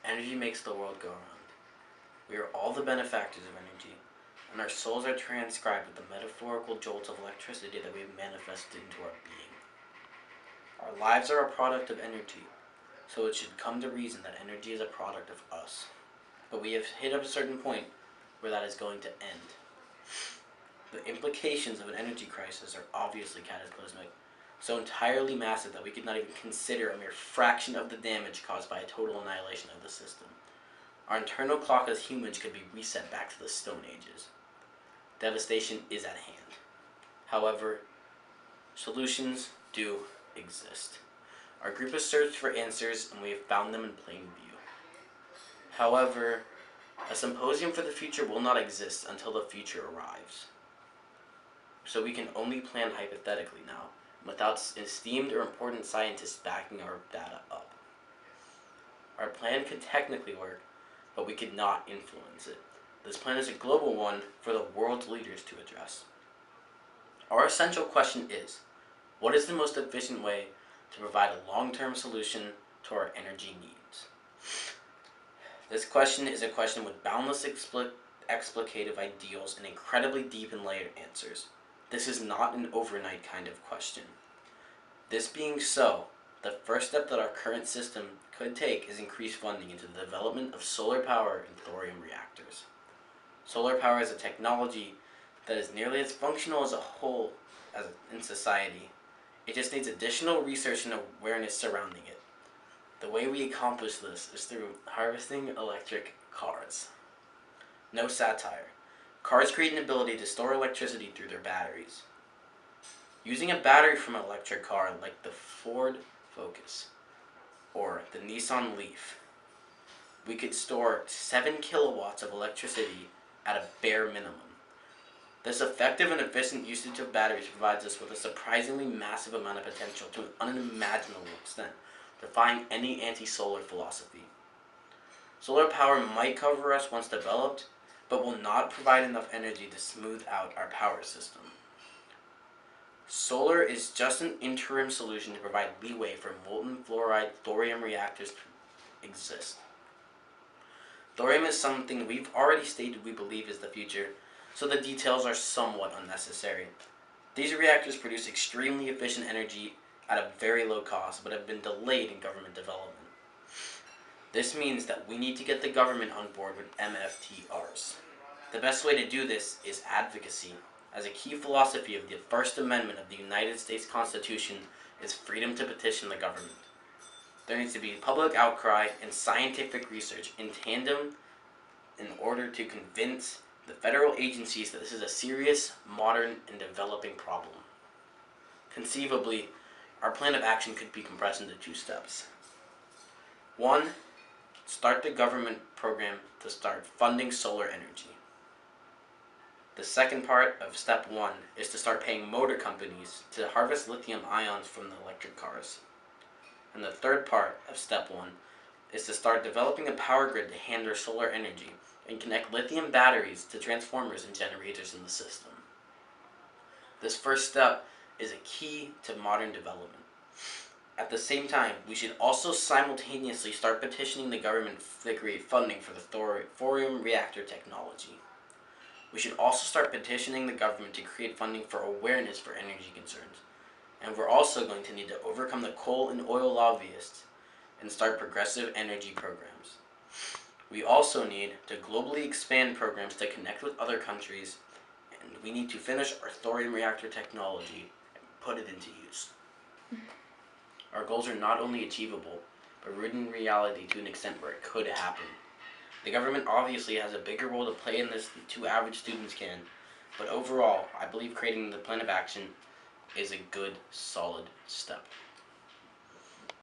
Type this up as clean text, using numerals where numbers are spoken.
Energy makes the world go round. We are all the benefactors of energy, and our souls are transcribed with the metaphorical jolts of electricity that we have manifested into our being. Our lives are a product of energy, so it should come to reason that energy is a product of us. But we have hit a certain point where that is going to end. The implications of an energy crisis are obviously cataclysmic, so entirely massive that we could not even consider a mere fraction of the damage caused by a total annihilation of the system. Our internal clock as humans could be reset back to the Stone Ages. Devastation is at hand. However, solutions do exist. Our group has searched for answers and we have found them in plain view. However, a symposium for the future will not exist until the future arrives. So we can only plan hypothetically now, without esteemed or important scientists backing our data up. Our plan could technically work, but we could not influence it. This plan is a global one for the world's leaders to address. Our essential question is, what is the most efficient way to provide a long-term solution to our energy needs? This question is a question with boundless explicative ideals and incredibly deep and layered answers. This is not an overnight kind of question. This being so, the first step that our current system could take is increased funding into the development of solar power and thorium reactors. Solar power is a technology that is nearly as functional as a whole in society. It just needs additional research and awareness surrounding it. The way we accomplish this is through harvesting electric cars. No satire. Cars create an ability to store electricity through their batteries. Using a battery from an electric car like the Ford Focus or the Nissan Leaf, we could store 7 kilowatts of electricity at a bare minimum. This effective and efficient usage of batteries provides us with a surprisingly massive amount of potential to an unimaginable extent, defying any anti-solar philosophy. Solar power might cover us once developed, but will not provide enough energy to smooth out our power system. Solar is just an interim solution to provide leeway for molten fluoride thorium reactors to exist. Thorium is something we've already stated we believe is the future, so the details are somewhat unnecessary. These reactors produce extremely efficient energy at a very low cost, but have been delayed in government development. This means that we need to get the government on board with MFTRs. The best way to do this is advocacy, as a key philosophy of the First Amendment of the United States Constitution is freedom to petition the government. There needs to be public outcry and scientific research in tandem in order to convince the federal agencies that this is a serious, modern, and developing problem. Conceivably, our plan of action could be compressed into 2 steps. 1. Start the government program to start funding solar energy. The second part of step 1 is to start paying motor companies to harvest lithium ions from the electric cars. And the third part of step 1 is to start developing a power grid to handle solar energy and connect lithium batteries to transformers and generators in the system. This first step is a key to modern development. At the same time, we should also simultaneously start petitioning the government to create funding for the thorium reactor technology. We should also start petitioning the government to create funding for awareness for energy concerns. And we're also going to need to overcome the coal and oil lobbyists and start progressive energy programs. We also need to globally expand programs to connect with other countries, and we need to finish our thorium reactor technology and put it into use. Our goals are not only achievable, but rooted in reality to an extent where it could happen. The government obviously has a bigger role to play in this than 2 average students can, but overall, I believe creating the plan of action is a good, solid step.